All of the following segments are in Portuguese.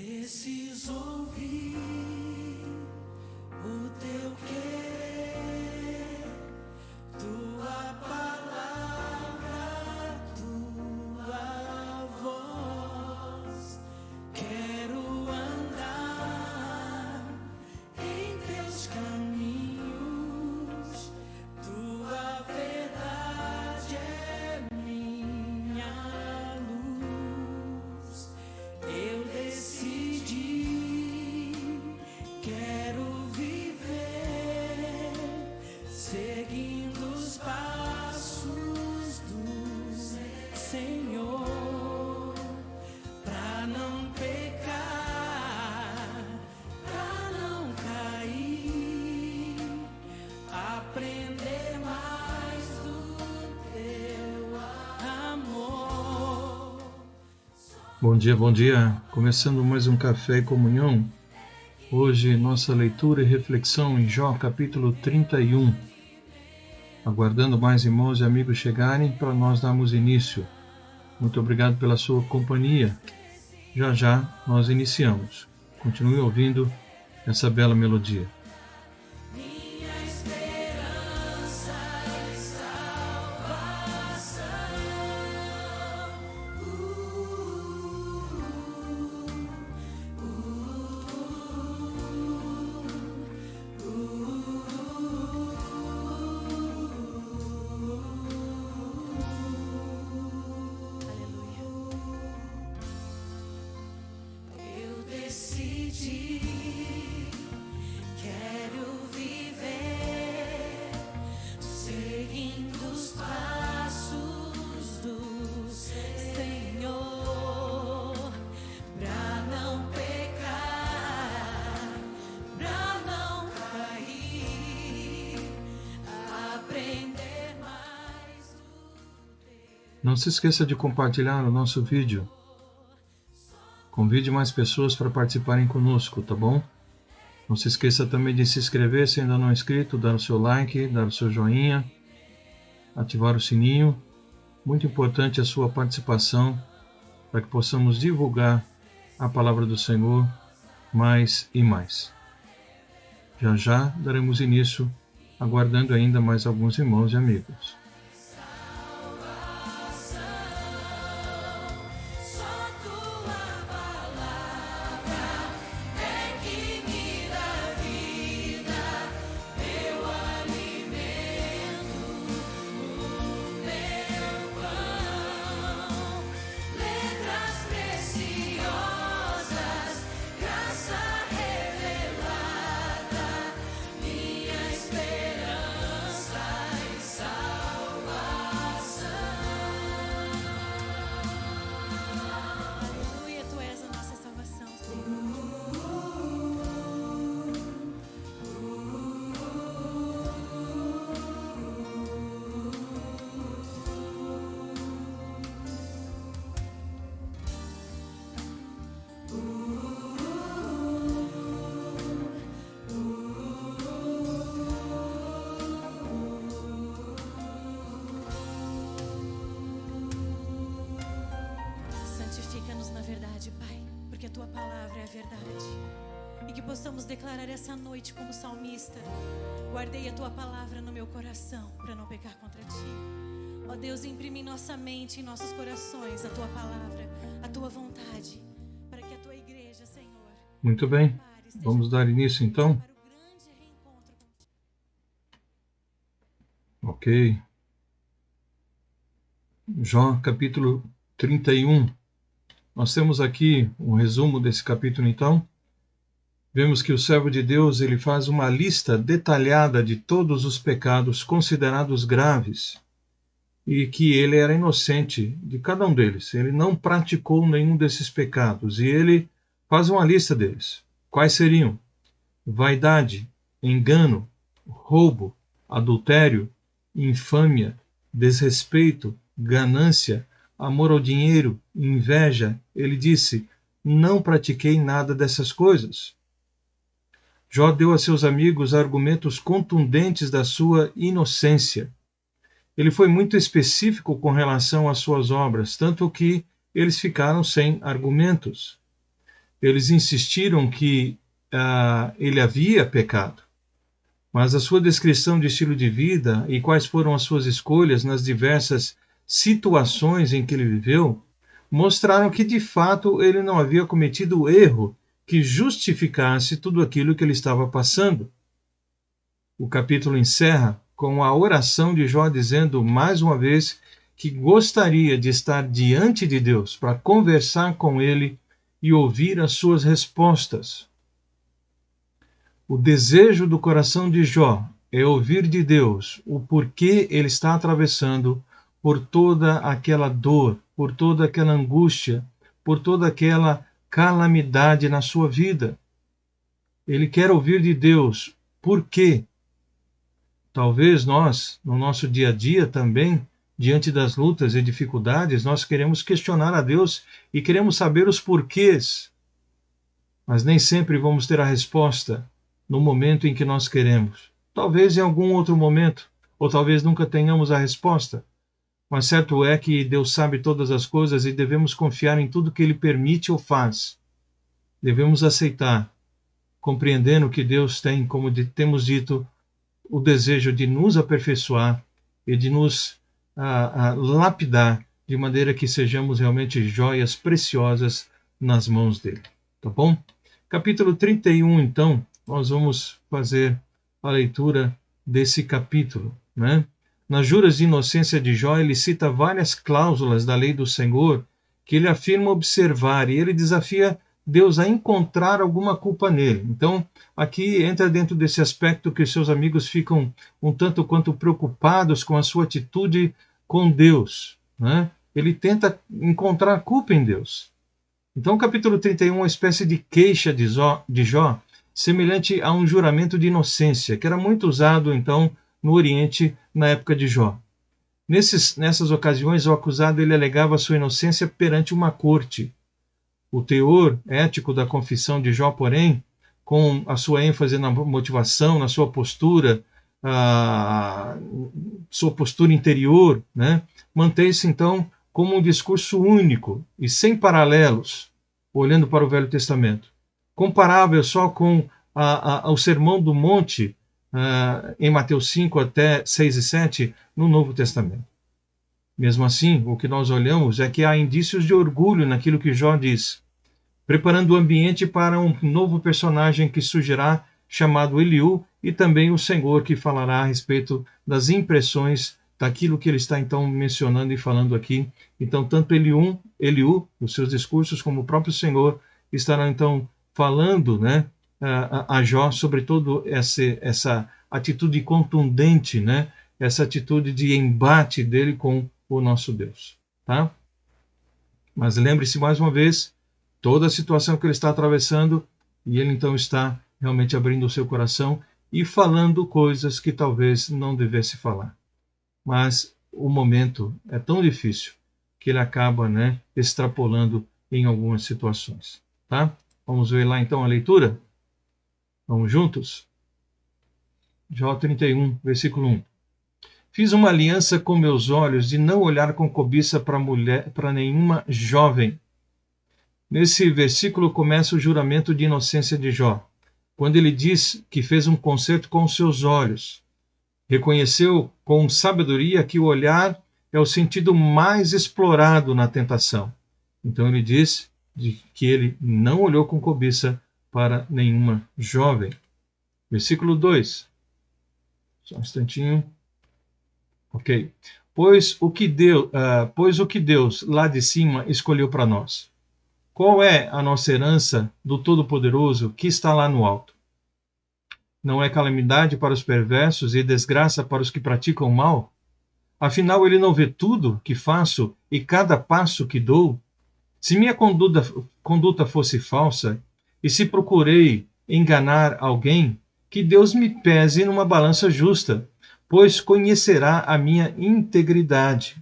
Preciso ouvir o teu querer, tua palavra, tua voz. Quero andar em teus caminhos, tua verdade é minha luz. Eu decidi, quero viver seguindo os passos do Senhor, pra não pecar, pra não cair, aprender mais do teu amor. Bom dia, bom dia. Começando mais um Café e Comunhão. Hoje, nossa leitura e reflexão em Jó, capítulo 31. Aguardando mais irmãos e amigos chegarem para nós darmos início. Muito obrigado pela sua companhia. Já já nós iniciamos. Continue ouvindo essa bela melodia. Minha esperança e salvação. Eu decidi, quero viver seguindo os passos do Senhor, pra não pecar, pra não cair, aprender mais do teu. Não se esqueça de compartilhar o nosso vídeo. Convide mais pessoas para participarem conosco, tá bom? Não se esqueça também de se inscrever se ainda não é inscrito, dar o seu like, dar o seu joinha, ativar o sininho. Muito importante a sua participação para que possamos divulgar a palavra do Senhor mais e mais. Já já daremos início, aguardando ainda mais alguns irmãos e amigos. Só tua palavra é que me dá vida, meu alimento, o meu pão. Letras preciosas, graça revelada, minha esperança e salvação. Aleluia, tu és a nossa salvação, Senhor. Santifica-nos na verdade, Pai, porque a tua palavra é a verdade. E que possamos declarar essa noite como salmista: guardei a tua palavra no meu coração para não pecar contra ti. Ó Deus, imprime em nossa mente e em nossos corações a tua palavra, a tua vontade, para que a tua igreja, Senhor, Muito bem, prepare, esteja vamos dar início então? para o grande reencontro contigo. Ok. Jó, capítulo 31. Nós temos aqui um resumo desse capítulo então. Vemos que o servo de Deus ele faz uma lista detalhada de todos os pecados considerados graves e que ele era inocente de cada um deles. Ele não praticou nenhum desses pecados e ele faz uma lista deles. Quais seriam? Vaidade, engano, roubo, adultério, infâmia, desrespeito, ganância, amor ao dinheiro, inveja. Ele disse: não pratiquei nada dessas coisas. Jó deu a seus amigos argumentos contundentes da sua inocência. Ele foi muito específico com relação às suas obras, tanto que eles ficaram sem argumentos. eles insistiram que ele havia pecado. Mas a sua descrição de estilo de vida e quais foram as suas escolhas nas diversas situações em que ele viveu, mostraram que de fato ele não havia cometido erro que justificasse tudo aquilo que ele estava passando. O capítulo encerra com a oração de Jó dizendo mais uma vez que gostaria de estar diante de Deus para conversar com ele e ouvir as suas respostas. O desejo do coração de Jó é ouvir de Deus o porquê ele está atravessando por toda aquela dor, por toda aquela angústia, por toda aquela calamidade na sua vida. Ele quer ouvir de Deus por quê. Talvez nós, no nosso dia a dia também, diante das lutas e dificuldades, nós queremos questionar a Deus e queremos saber os porquês. Mas nem sempre vamos ter a resposta no momento em que nós queremos. Talvez em algum outro momento, ou talvez nunca tenhamos a resposta. Mas certo é que Deus sabe todas as coisas e devemos confiar em tudo que Ele permite ou faz. Devemos aceitar, compreendendo que Deus tem, como temos dito, o desejo de nos aperfeiçoar e de nos lapidar, de maneira que sejamos realmente joias preciosas nas mãos dele. Tá bom? Capítulo 31, então, nós vamos fazer a leitura desse capítulo, né? Nas juras de inocência de Jó, ele cita várias cláusulas da lei do Senhor que ele afirma observar e ele desafia Deus a encontrar alguma culpa nele. Então, aqui entra dentro desse aspecto que os seus amigos ficam um tanto quanto preocupados com a sua atitude com Deus, né? Ele tenta encontrar culpa em Deus. Então, o capítulo 31 é uma espécie de queixa de Jó, semelhante a um juramento de inocência, que era muito usado, então, no Oriente, na época de Jó. Nessas ocasiões, o acusado ele alegava sua inocência perante uma corte. O teor ético da confissão de Jó, porém, com a sua ênfase na motivação, na sua postura interior, né, mantém-se, então, como um discurso único e sem paralelos, olhando para o Velho Testamento. Comparável só com o Sermão do Monte, em Mateus 5 até 6 e 7, no Novo Testamento. Mesmo assim, o que nós olhamos é que há indícios de orgulho naquilo que Jó diz, preparando o ambiente para um novo personagem que surgirá, chamado Eliú, e também o Senhor que falará a respeito das impressões daquilo que ele está então mencionando e falando aqui. Então, tanto Eliú, nos seus discursos, como o próprio Senhor estarão então falando, né, a Jó sobre todo essa atitude contundente, né, essa atitude de embate dele com o nosso Deus. Tá? Mas lembre-se mais uma vez, toda a situação que ele está atravessando, e ele então está realmente abrindo o seu coração e falando coisas que talvez não devesse falar. Mas o momento é tão difícil que ele acaba, né, extrapolando em algumas situações. Tá? Vamos ver lá então a leitura? Vamos juntos? Jó 31, versículo 1. Fiz uma aliança com meus olhos de não olhar com cobiça para nenhuma jovem. Nesse versículo começa o juramento de inocência de Jó, quando ele diz que fez um concerto com os seus olhos. Reconheceu com sabedoria que o olhar é o sentido mais explorado na tentação. Então ele diz que ele não olhou com cobiça para nenhuma jovem. Versículo 2. Só um instantinho. Ok. Pois o que Deus lá de cima escolheu para nós. Qual é a nossa herança do Todo-Poderoso que está lá no alto? Não é calamidade para os perversos e desgraça para os que praticam o mal? Afinal, ele não vê tudo que faço e cada passo que dou? Se minha conduta fosse falsa, e se procurei enganar alguém, que Deus me pese numa balança justa, pois conhecerá a minha integridade.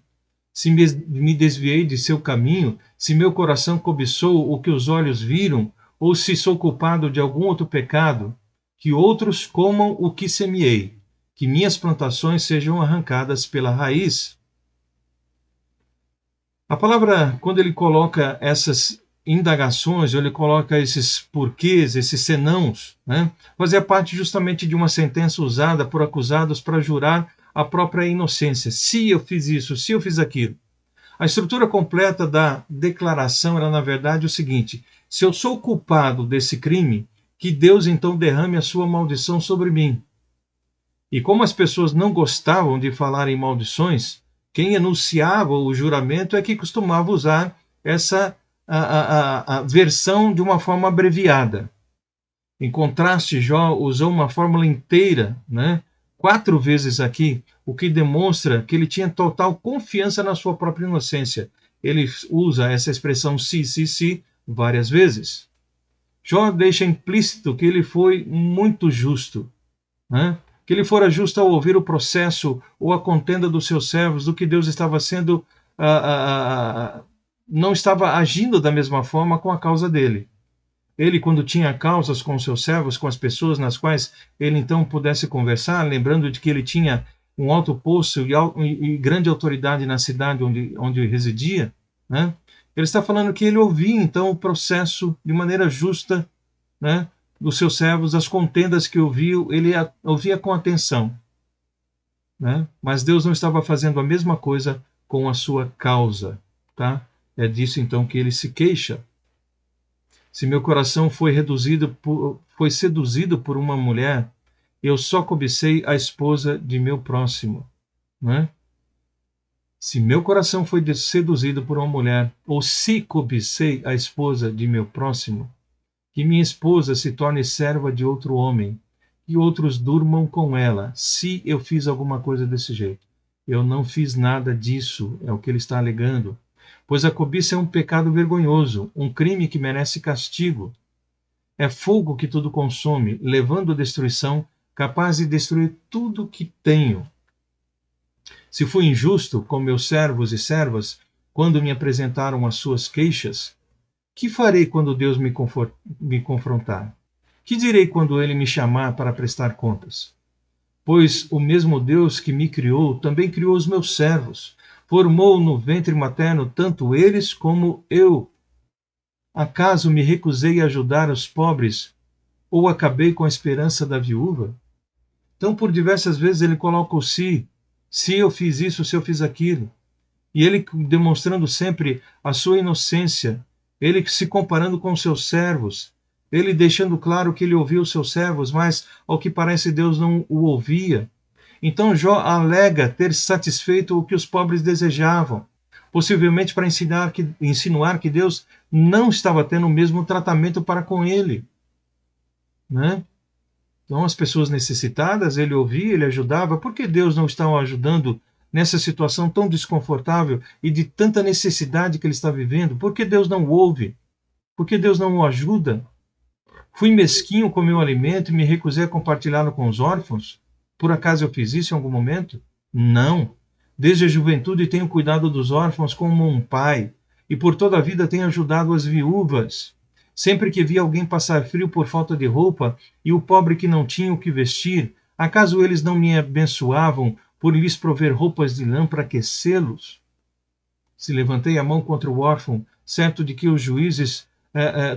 Se me desviei de seu caminho, se meu coração cobiçou o que os olhos viram, ou se sou culpado de algum outro pecado, que outros comam o que semeei, que minhas plantações sejam arrancadas pela raiz. A palavra, quando ele coloca essas indagações, ele coloca esses porquês, esses senãos, né? Fazia parte justamente de uma sentença usada por acusados para jurar a própria inocência. Se eu fiz isso, se eu fiz aquilo. A estrutura completa da declaração era, na verdade, o seguinte: se eu sou culpado desse crime, que Deus então derrame a sua maldição sobre mim. E como as pessoas não gostavam de falar em maldições, quem enunciava o juramento é que costumava usar essa a versão de uma forma abreviada. Em contraste, Jó usou uma fórmula inteira, né? 4 vezes aqui, o que demonstra que ele tinha total confiança na sua própria inocência. Ele usa essa expressão se várias vezes. Jó deixa implícito que ele foi muito justo, né? Que ele fora justo ao ouvir o processo ou a contenda dos seus servos, do que Deus estava sendo, não estava agindo da mesma forma com a causa dele. Ele, quando tinha causas com seus servos, com as pessoas nas quais ele então pudesse conversar, lembrando de que ele tinha um alto posto e grande autoridade na cidade onde residia, né? Ele está falando que ele ouvia então o processo de maneira justa, né, dos seus servos, as contendas que ouviu, ele ouvia com atenção, né? Mas Deus não estava fazendo a mesma coisa com a sua causa, tá? É disso então que ele se queixa. Se meu coração foi seduzido por uma mulher, eu só cobicei a esposa de meu próximo, né? Se meu coração foi seduzido por uma mulher, ou se cobicei a esposa de meu próximo, que minha esposa se torne serva de outro homem, e outros durmam com ela, se eu fiz alguma coisa desse jeito. Eu não fiz nada disso, é o que ele está alegando. Pois a cobiça é um pecado vergonhoso, um crime que merece castigo. É fogo que tudo consome, levando à destruição, capaz de destruir tudo que tenho. Se fui injusto com meus servos e servas, quando me apresentaram as suas queixas, que farei quando Deus me confrontar? Que direi quando ele me chamar para prestar contas? Pois o mesmo Deus que me criou também criou os meus servos. Formou no ventre materno tanto eles como eu. Acaso me recusei a ajudar os pobres ou acabei com a esperança da viúva? Então, por diversas vezes, ele coloca o se eu fiz isso, se eu fiz aquilo. E ele demonstrando sempre a sua inocência, ele se comparando com os seus servos, ele deixando claro que ele ouvia os seus servos, mas ao que parece Deus não o ouvia. Então Jó alega ter satisfeito o que os pobres desejavam, possivelmente para insinuar que Deus não estava tendo o mesmo tratamento para com ele, né? Então as pessoas necessitadas, ele ouvia, ele ajudava. Por que Deus não está o ajudando nessa situação tão desconfortável e de tanta necessidade que ele está vivendo? Por que Deus não o ouve? Por que Deus não o ajuda? Fui mesquinho com meu alimento e me recusei a compartilhá-lo com os órfãos? Por acaso eu fiz isso em algum momento? Não. Desde a juventude tenho cuidado dos órfãos como um pai, e por toda a vida tenho ajudado as viúvas. Sempre que vi alguém passar frio por falta de roupa, e o pobre que não tinha o que vestir, acaso eles não me abençoavam por lhes prover roupas de lã para aquecê-los? Se levantei a mão contra o órfão, certo de que os juízes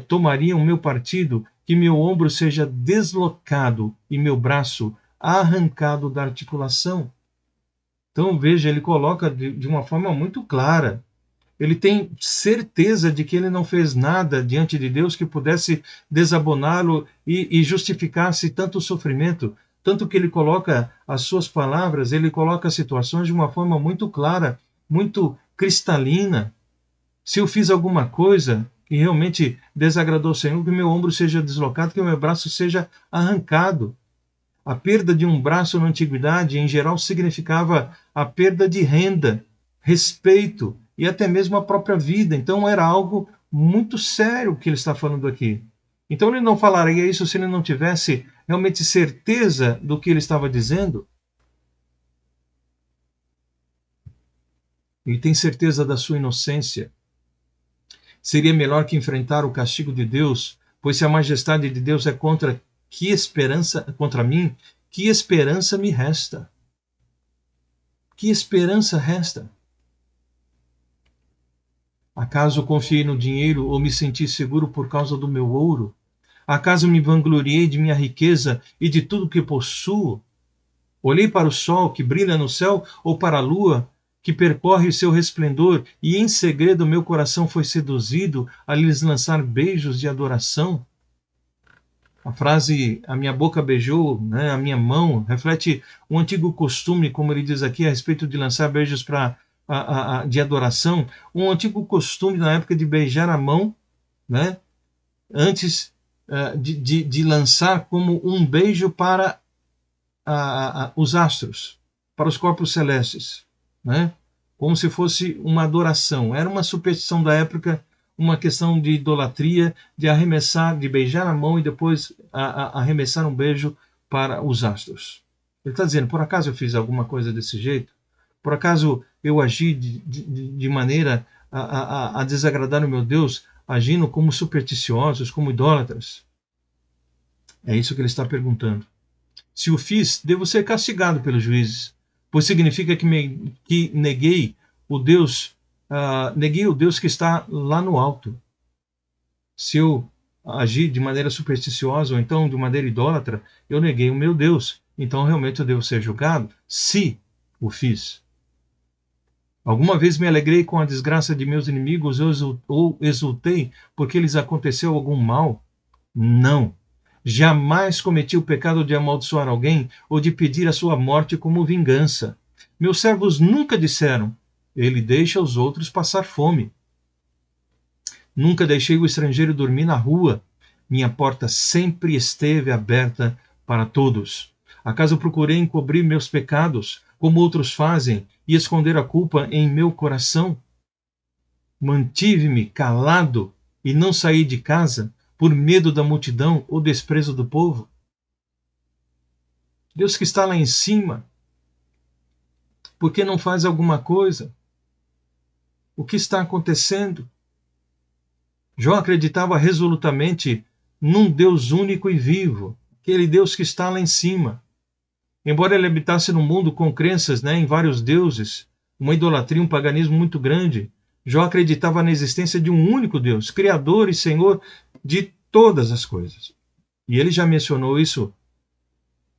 tomariam meu partido, que meu ombro seja deslocado e meu braço arrancado da articulação. Então, veja, ele coloca de uma forma muito clara. Ele tem certeza de que ele não fez nada diante de Deus que pudesse desaboná-lo e justificasse tanto sofrimento. Tanto que ele coloca as suas palavras, ele coloca as situações de uma forma muito clara, muito cristalina. Se eu fiz alguma coisa que realmente desagradou o Senhor, que meu ombro seja deslocado, que meu braço seja arrancado. A perda de um braço na antiguidade, em geral, significava a perda de renda, respeito e até mesmo a própria vida. Então era algo muito sério que ele está falando aqui. Então ele não falaria isso se ele não tivesse realmente certeza do que ele estava dizendo. Ele tem certeza da sua inocência. Seria melhor que enfrentar o castigo de Deus, pois se a majestade de Deus é contra mim, que esperança me resta? Que esperança resta? Acaso confiei no dinheiro ou me senti seguro por causa do meu ouro? Acaso me vangloriei de minha riqueza e de tudo que possuo? Olhei para o sol que brilha no céu ou para a lua que percorre seu resplendor, e em segredo meu coração foi seduzido a lhes lançar beijos de adoração? A frase "a minha boca beijou, né, a minha mão" reflete um antigo costume, como ele diz aqui, a respeito de lançar beijos de adoração, um antigo costume na época de beijar a mão, né, antes de lançar como um beijo para os astros, para os corpos celestes, né? Como se fosse uma adoração. Era uma superstição da época, uma questão de idolatria, de arremessar, de beijar a mão e depois arremessar um beijo para os astros. Ele está dizendo, por acaso eu fiz alguma coisa desse jeito? Por acaso eu agi de maneira a desagradar o meu Deus, agindo como supersticiosos, como idólatras? É isso que ele está perguntando. Se o fiz, devo ser castigado pelos juízes, pois significa que neguei o Deus que está lá no alto. Se eu agir de maneira supersticiosa ou então de maneira idólatra, eu neguei o meu Deus. Então realmente eu devo ser julgado, se o fiz. Alguma vez me alegrei com a desgraça de meus inimigos ou exultei porque lhes aconteceu algum mal? Não. Jamais cometi o pecado de amaldiçoar alguém ou de pedir a sua morte como vingança. Meus servos nunca disseram, ele deixa os outros passar fome. Nunca deixei o estrangeiro dormir na rua. Minha porta sempre esteve aberta para todos. Acaso procurei encobrir meus pecados, como outros fazem, e esconder a culpa em meu coração? Mantive-me calado e não saí de casa por medo da multidão ou desprezo do povo? Deus que está lá em cima, por que não faz alguma coisa? O que está acontecendo? Jó acreditava resolutamente num Deus único e vivo, aquele Deus que está lá em cima. Embora ele habitasse no mundo com crenças, em vários deuses, uma idolatria, um paganismo muito grande, Jó acreditava na existência de um único Deus, Criador e Senhor de todas as coisas. E ele já mencionou isso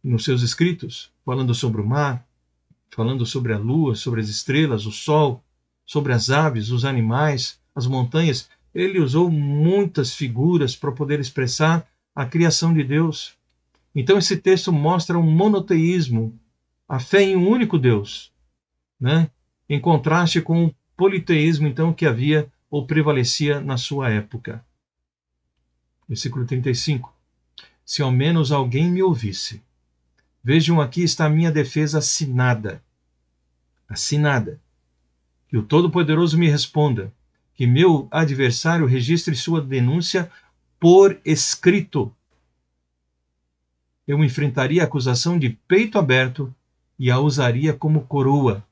nos seus escritos, falando sobre o mar, falando sobre a lua, sobre as estrelas, o sol, sobre as aves, os animais, as montanhas. Ele usou muitas figuras para poder expressar a criação de Deus. Então esse texto mostra um monoteísmo, a fé em um único Deus, em contraste com o politeísmo então que havia ou prevalecia na sua época. Versículo 35. Se ao menos alguém me ouvisse. Vejam, aqui está a minha defesa assinada. Assinada. Que o Todo-Poderoso me responda. Que meu adversário registre sua denúncia por escrito. Eu enfrentaria a acusação de peito aberto e a usaria como coroa.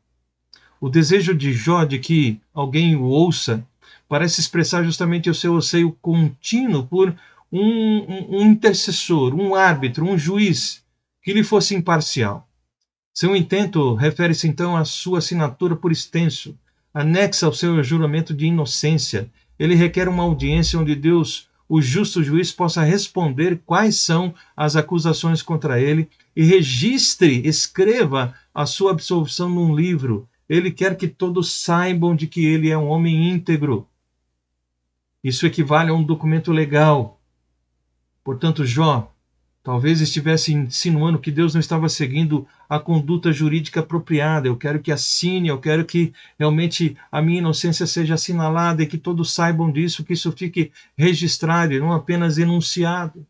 O desejo de Jó de que alguém o ouça parece expressar justamente o seu anseio contínuo por um intercessor, um árbitro, um juiz que lhe fosse imparcial. Seu intento refere-se então à sua assinatura por extenso, anexa ao seu juramento de inocência. Ele requer uma audiência onde Deus, o justo juiz, possa responder quais são as acusações contra ele e registre, escreva a sua absolvição num livro. Ele quer que todos saibam de que ele é um homem íntegro. Isso equivale a um documento legal. Portanto, Jó talvez estivesse insinuando que Deus não estava seguindo a conduta jurídica apropriada. Eu quero que assine, eu quero que realmente a minha inocência seja assinalada e que todos saibam disso, que isso fique registrado e não apenas enunciado.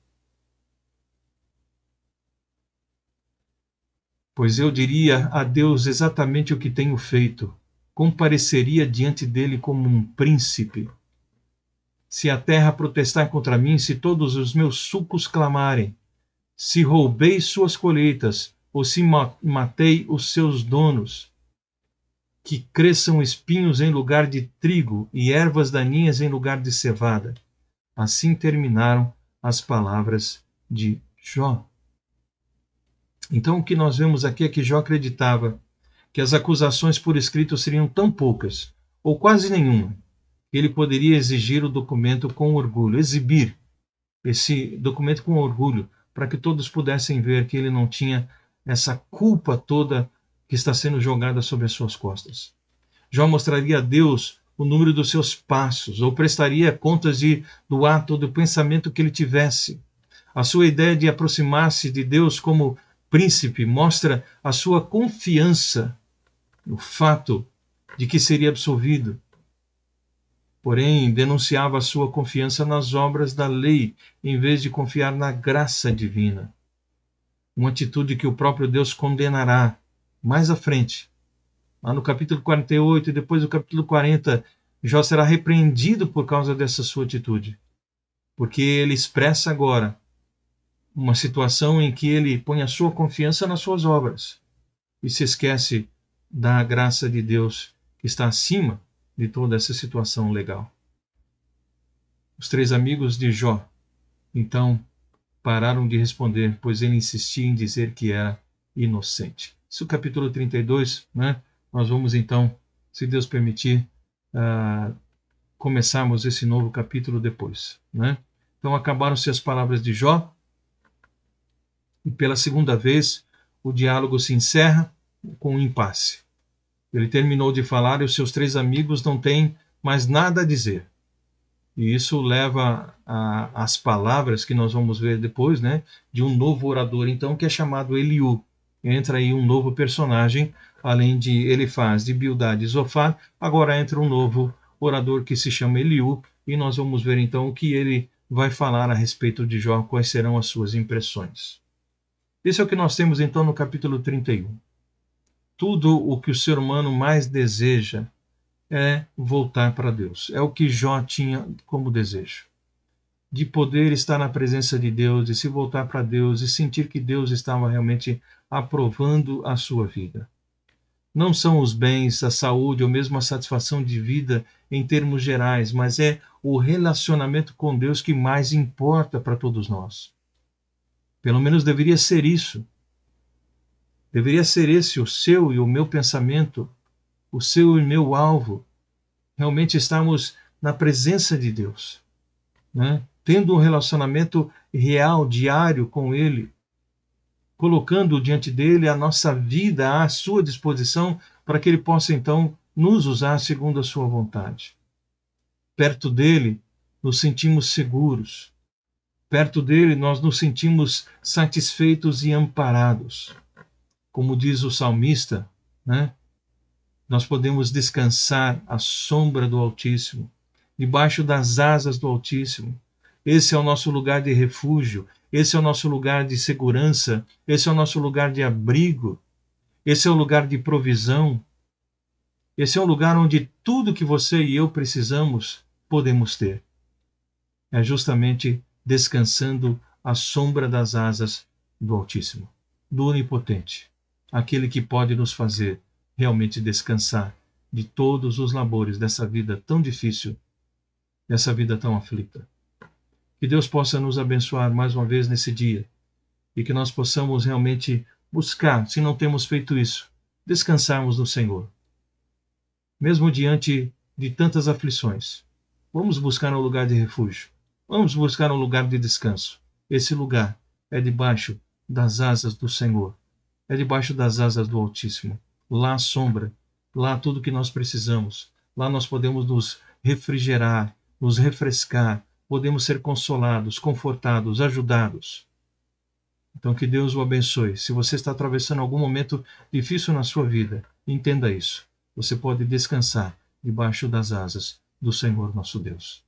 Pois eu diria a Deus exatamente o que tenho feito. Compareceria diante dele como um príncipe. Se a terra protestar contra mim, se todos os meus sulcos clamarem, se roubei suas colheitas, ou se matei os seus donos, que cresçam espinhos em lugar de trigo e ervas daninhas em lugar de cevada. Assim terminaram as palavras de Jó. Então o que nós vemos aqui é que Jó acreditava que as acusações por escrito seriam tão poucas, ou quase nenhuma, ele poderia exigir o documento com orgulho, exibir esse documento com orgulho, para que todos pudessem ver que ele não tinha essa culpa toda que está sendo jogada sobre as suas costas. Jó mostraria a Deus o número dos seus passos, ou prestaria contas do ato, do pensamento que ele tivesse. A sua ideia de aproximar-se de Deus como príncipe mostra a sua confiança no fato de que seria absolvido. Porém, denunciava a sua confiança nas obras da lei, em vez de confiar na graça divina. Uma atitude que o próprio Deus condenará mais à frente. Lá no capítulo 48 e depois do capítulo 40, Jó será repreendido por causa dessa sua atitude. Porque ele expressa agora uma situação em que ele põe a sua confiança nas suas obras e se esquece da graça de Deus que está acima de toda essa situação legal. Os 3 amigos de Jó, então, pararam de responder, pois ele insistia em dizer que era inocente. Isso é o capítulo 32, né? Nós vamos então, se Deus permitir, começarmos esse novo capítulo depois, né? Então acabaram-se as palavras de Jó, e pela segunda vez o diálogo se encerra com um impasse. Ele terminou de falar e os seus 3 amigos não têm mais nada a dizer. E isso leva às palavras que nós vamos ver depois, né, de um novo orador, então, que é chamado Eliú. Entra aí um novo personagem, além de Elifaz, de Bildad e Zofar, agora entra um novo orador que se chama Eliú, e nós vamos ver então o que ele vai falar a respeito de Jó, quais serão as suas impressões. Isso é o que nós temos então no capítulo 31. Tudo o que o ser humano mais deseja é voltar para Deus. É o que Jó tinha como desejo. De poder estar na presença de Deus, de se voltar para Deus e sentir que Deus estava realmente aprovando a sua vida. Não são os bens, a saúde ou mesmo a satisfação de vida em termos gerais, mas é o relacionamento com Deus que mais importa para todos nós. Pelo menos deveria ser isso. Deveria ser esse o seu e o meu pensamento, o seu e meu alvo. Realmente estarmos na presença de Deus, né? Tendo um relacionamento real, diário com Ele, colocando diante dele a nossa vida à sua disposição para que Ele possa então nos usar segundo a sua vontade. Perto dele nos sentimos seguros. Perto dele nós nos sentimos satisfeitos e amparados. Como diz o salmista, né? Nós podemos descansar à sombra do Altíssimo, debaixo das asas do Altíssimo. Esse é o nosso lugar de refúgio, esse é o nosso lugar de segurança, esse é o nosso lugar de abrigo, esse é o lugar de provisão, esse é o lugar onde tudo que você e eu precisamos podemos ter. É justamente descansando à sombra das asas do Altíssimo, do Onipotente, aquele que pode nos fazer realmente descansar de todos os labores dessa vida tão difícil, dessa vida tão aflita. Que Deus possa nos abençoar mais uma vez nesse dia e que nós possamos realmente buscar, se não temos feito isso, descansarmos no Senhor. Mesmo diante de tantas aflições, vamos buscar um lugar de refúgio, vamos buscar um lugar de descanso. Esse lugar é debaixo das asas do Senhor, é debaixo das asas do Altíssimo. Lá a sombra, lá tudo que nós precisamos, lá nós podemos nos refrigerar, nos refrescar, podemos ser consolados, confortados, ajudados. Então que Deus o abençoe. Se você está atravessando algum momento difícil na sua vida, entenda isso. Você pode descansar debaixo das asas do Senhor nosso Deus.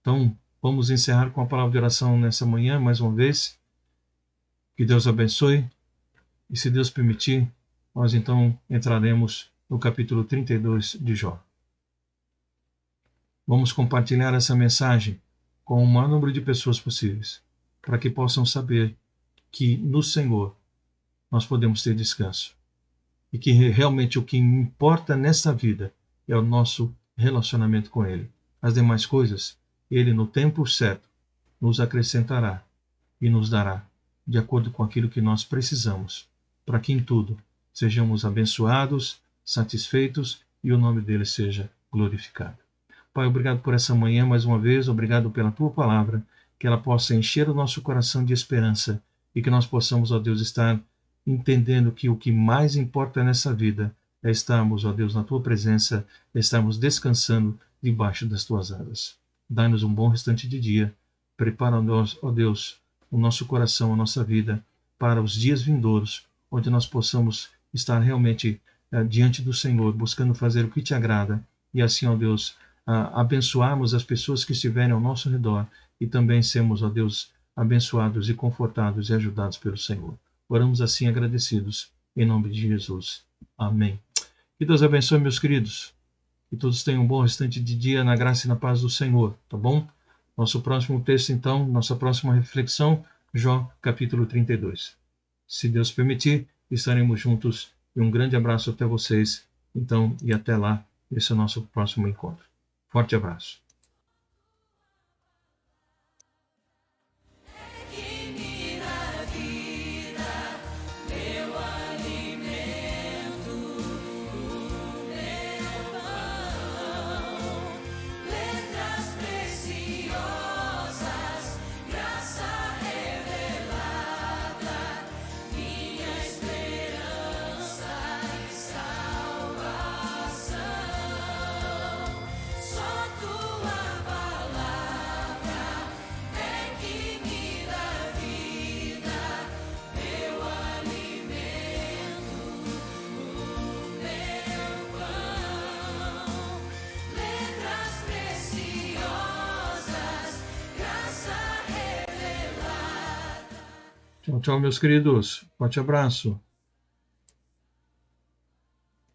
Então, vamos encerrar com a palavra de oração nessa manhã, mais uma vez. Que Deus abençoe. E se Deus permitir, nós então entraremos no capítulo 32 de Jó. Vamos compartilhar essa mensagem com o maior número de pessoas possíveis, para que possam saber que no Senhor nós podemos ter descanso. E que realmente o que importa nesta vida é o nosso relacionamento com Ele. As demais coisas, Ele no tempo certo nos acrescentará e nos dará, de acordo com aquilo que nós precisamos, para que em tudo sejamos abençoados, satisfeitos e o nome dele seja glorificado. Pai, obrigado por essa manhã mais uma vez, obrigado pela tua palavra, que ela possa encher o nosso coração de esperança e que nós possamos, ó Deus, estar entendendo que o que mais importa nessa vida é estarmos, ó Deus, na tua presença, é estarmos descansando debaixo das tuas asas. Dai-nos um bom restante de dia. Prepara-nos, ó Deus, o nosso coração, a nossa vida para os dias vindouros, onde nós possamos estar realmente diante do Senhor, buscando fazer o que te agrada e assim, ó Deus, abençoarmos as pessoas que estiverem ao nosso redor e também sermos, ó Deus, abençoados e confortados e ajudados pelo Senhor. Oramos assim agradecidos, em nome de Jesus. Amém. Que Deus abençoe, meus queridos. Que todos tenham um bom restante de dia na graça e na paz do Senhor, tá bom? Nosso próximo texto, então, nossa próxima reflexão, Jó, capítulo 32. Se Deus permitir, estaremos juntos. E um grande abraço até vocês. Então, e até lá, esse é o nosso próximo encontro. Forte abraço. Tchau, tchau, meus queridos. Forte abraço.